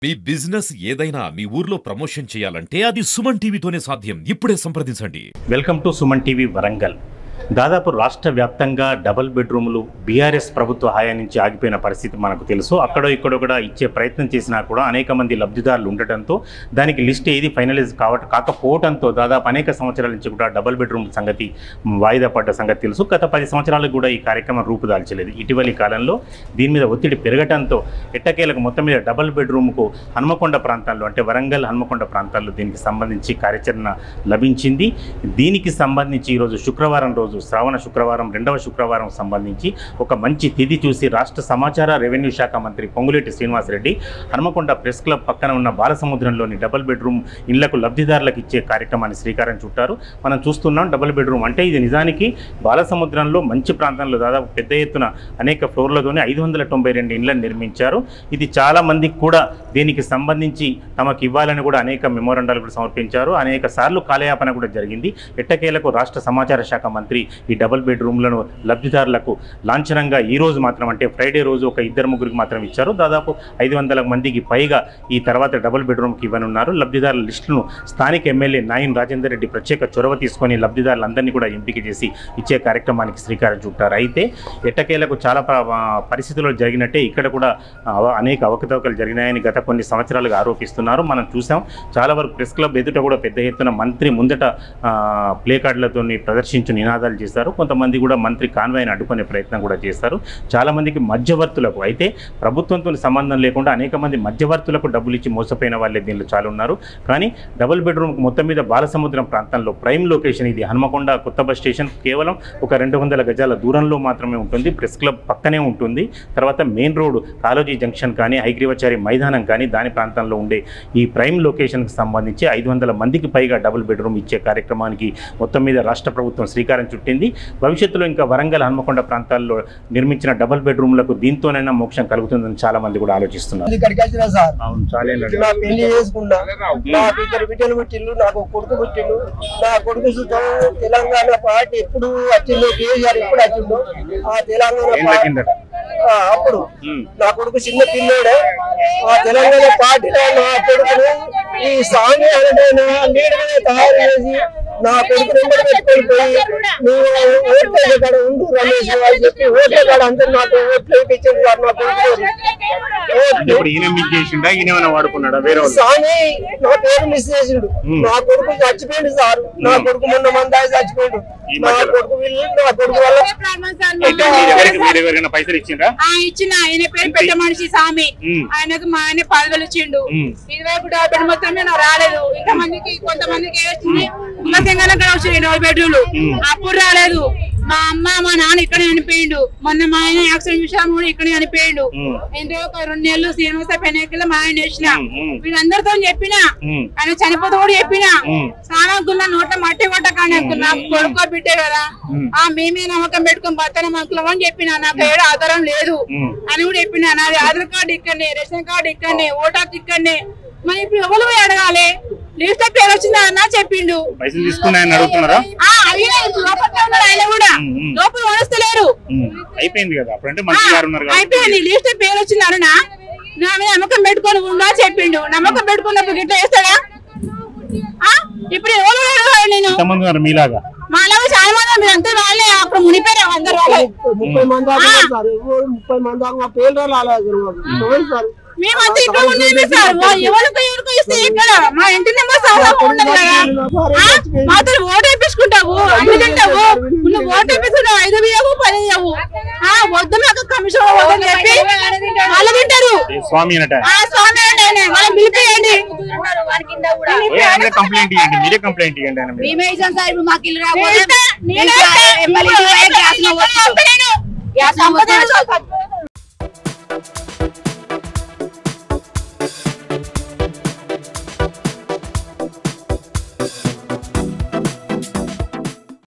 మీ business ఏదైనా మీ ఊర్లో promotion చేయాలంటే అది సుమన్ టీవీతోనే సాధ్యం. ఇప్పుడే సంప్రదించండి. Welcome to Suman TV Warangal. దాదాపు రాష్ట్ర వ్యాప్తంగా డబుల్ బెడ్రూములు బీఆర్ఎస్ ప్రభుత్వ హయాం నుంచి ఆగిపోయిన పరిస్థితి మనకు తెలుసు. అక్కడో ఇక్కడో కూడా ఇచ్చే ప్రయత్నం చేసినా కూడా అనేక మంది లబ్ధిదారులు ఉండటంతో దానికి లిస్ట్ ఏది ఫైనలైజ్ కాకపోవడంతో దాదాపు అనేక సంవత్సరాల నుంచి కూడా డబుల్ బెడ్రూమ్ సంగతి వాయిదా పడ్డ సంగతి తెలుసు. గత 10 సంవత్సరాలకు కూడా ఈ కార్యక్రమం రూపుదాల్చలేదు. ఇటీవలి కాలంలో దీని మీద ఒత్తిడి పెరగడంతో ఎట్టకేలకు మొత్తం మీద డబుల్ బెడ్రూమ్కు హన్మకొండ ప్రాంతాల్లో అంటే వరంగల్ హన్మకొండ ప్రాంతాల్లో దీనికి సంబంధించి కార్యాచరణ లభించింది. దీనికి సంబంధించి ఈరోజు శుక్రవారం రోజు శ్రావణ శుక్రవారం 2వ శుక్రవారం సంబంధించి ఒక మంచి తిథి చూసి రాష్ట్ర సమాచార రెవెన్యూ శాఖ మంత్రి పొంగులేటి శ్రీనివాసరెడ్డి హన్మకొండ ప్రెస్ క్లబ్ పక్కన ఉన్న బాలసముద్రంలోని డబుల్ బెడ్రూమ్ ఇళ్లకు లబ్ధిదారులకు ఇచ్చే కార్యక్రమాన్ని శ్రీకారం చుట్టారు. మనం చూస్తున్నాం డబుల్ బెడ్రూమ్ అంటే ఇది నిజానికి బాలసముద్రంలో మంచి ప్రాంతంలో దాదాపు పెద్ద ఎత్తున అనేక ఫ్లోర్లతోనే 592 ఇళ్లను నిర్మించారు. ఇది చాలా మందికి కూడా దీనికి సంబంధించి తమకు ఇవ్వాలని కూడా అనేక మెమోరాండాలు కూడా సమర్పించారు. అనేక సార్లు కాలయాపన కూడా జరిగింది. ఎట్టకేలకు రాష్ట్ర సమాచార శాఖ మంత్రి ఈ డబుల్ బెడ్రూమ్లను లబ్ధిదారులకు లాంఛనంగా ఈ రోజు మాత్రం అంటే ఫ్రైడే రోజు ఒక 2-3 మాత్రం ఇచ్చారు. దాదాపు 500 మందికి పైగా ఈ తర్వాత డబుల్ బెడ్రూమ్కి ఇవ్వనున్నారు. లబ్ధిదారుల లిస్టును స్థానిక ఎమ్మెల్యే నాయన్ రాజేందర్ రెడ్డి ప్రత్యేక చొరవ తీసుకొని లబ్ధిదారులందరినీ కూడా ఎంపిక చేసి ఇచ్చే కార్యక్రమానికి శ్రీకారం చుట్టారు. అయితే ఎట్టకేలకు చాలా పరిస్థితుల్లో జరిగినట్టే ఇక్కడ కూడా అనేక అవకతవకలు జరిగినాయని గత కొన్ని సంవత్సరాలుగా ఆరోపిస్తున్నారు. మనం చూసాం చాలా వరకు ప్రెస్ క్లబ్ ఎదుట కూడా పెద్ద ఎత్తున మంత్రి ముందట ప్లే కార్డులతో ప్రదర్శించు నినాదాలు చేశారు. కొంతమంది కూడా మంత్రి కాన్వాయ్ని అడ్డుకునే ప్రయత్నం కూడా చేశారు. చాలామందికి మధ్యవర్తులకు అయితే ప్రభుత్వంతో సంబంధం లేకుండా అనేక మంది మధ్యవర్తులకు డబ్బులు ఇచ్చి మోసపోయిన వాళ్ళే దీనిలో చాలా ఉన్నారు. కానీ డబుల్ బెడ్రూమ్కి మొత్తం మీద బాలసముద్రం ప్రాంతంలో ప్రైమ్ లొకేషన్ ఇది హన్మకొండ కొత్త బస్ స్టేషన్ కేవలం ఒక 200 గజాల దూరంలో మాత్రమే ఉంటుంది. ప్రెస్ క్లబ్ పక్కనే ఉంటుంది. తర్వాత మెయిన్ రోడ్ కాలోజీ జంక్షన్ కానీ హైగ్రీవాచారి మైదానం కానీ దాని ప్రాంతంలో ఉండే ఈ ప్రైమ్ లొకేషన్కి సంబంధించి 500 మందికి పైగా డబుల్ బెడ్రూమ్ ఇచ్చే కార్యక్రమానికి మొత్తం మీద రాష్ట్ర ప్రభుత్వం శ్రీకారం చుట్టింది. భవిష్యత్తులో ఇంకా వరంగల్ హన్మకొండ ప్రాంతాల్లో నిర్మించిన డబుల్ బెడ్రూమ్లకు దీంతోనైనా మోక్షం కలుగుతుందని చాలా మంది కూడా ఆలోచిస్తున్నారు. నాకు కొడుకు పుట్టిండు. నా కొడుకు తెలంగాణ పార్టీ ఎప్పుడు వచ్చిందో కేసీఆర్ ఎప్పుడు వచ్చిందో ఆ తెలంగాణ అప్పుడు నా కొడుకు చిన్న పిల్లోడే ఆ తెలంగాణ పార్టీలో నా కొడుకును ఈ స్వామి అనడైనా లీడర్గా తయారు చేసి నా కొడుకు నెంబర్ పెట్టుకొని పోయి నువ్వు ఓట్ల కాడ ఉండు రమేష్ అని చెప్పి ఓట్ల కాడ అందరూ నాకు ఓట్లు వేయించారు సార్. నా కొడుకు స్వామి నా పేరు మిస్ చేసిండు. నా కొడుకు చచ్చిపోయిండు సార్. నా కొడుకు మొన్న మందాయి చచ్చిపోయిండు. నా కొడుకు నా కొడుకు వల్ల పైసలు ఇచ్చిన ఆయన పేరు పెద్ద మనిషి స్వామి. ఆయనకు మా ఆయన 10,000 ఇచ్చిండు. ఇదివైపు డబ్బు మొత్తం రాలేదు. ఇంతమందికి కొంతమందికి వచ్చింది. బెడ్రూమ్లు అప్పుడు రాలేదు. మా అమ్మ మా నాన్న ఇక్కడే చనిపోయిండు. మొన్న మా ఆయన యాక్సిడెంట్ విషయం కూడా ఇక్కడే చనిపోయిండు. ఏంటో ఒక 2 నెలలు శ్రీనివాస పెనకల్లో మా ఆయన వేసిన వీళ్ళందరితో చెప్పినా ఆయన చనిపోతే కూడా చెప్పినా స్నానకున్న నోట్ల మట్టి కొట్టకాని నాకు కొడుకో బిడ్డే కదా మేమే నమ్మకం పెట్టుకుని బతన మక్కులం అని చెప్పినా. నాకు ఏడు ఆధారం లేదు అని కూడా చెప్పినా. నాది ఆధార్ కార్డు ఇక్కడనే, రేషన్ కార్డు ఇక్కడనే, ఓటాకు ఇక్కడనే. మరి ఇప్పుడు ఎవరు అడగాలి? లిస్ట్ పేరు వచ్చిందా అన్న చెప్పిండు. ఆయన కూడా లోపల వస్తలేరు. అయిపోయింది. లిస్ట్ పేరు వచ్చింది అరుణ నా మీద నమ్మకం పెట్టుకొని ఉందా చెప్పిండు. నమ్మకం పెట్టుకున్నప్పుడు గిట్లా వేస్తాడా? ఇప్పుడు ఎవరు అడగాలి? నేను మాలాగా చాలా మంది మీరు అంతా వాళ్ళే అప్పుడు మునిపోయారు. అందరు 30 మంది దాకా పేర్లు రాలేదు. మేమంతా ఇక్కడ ఉండేది సార్. ఎవరికో ఇస్తే ఇక్కడ మా ఇంటి నెంబర్ ఉండదు కదా. మాతో ఓటు వేపించుకుంటావు, అన్ని తింటావు. నువ్వు ఓటు వేపించుకున్నావు 5 ఇవ్వవు 10 ఇవ్వవు. వద్దు నాకు కమిషన్ వద్దని చెప్పి వాళ్ళు తింటారు. స్వామి అంటే వాళ్ళని పిలిపేయండి. మేమే ఇచ్చాం సార్. ఇప్పుడు మాకు ఇల్లు రాబోయే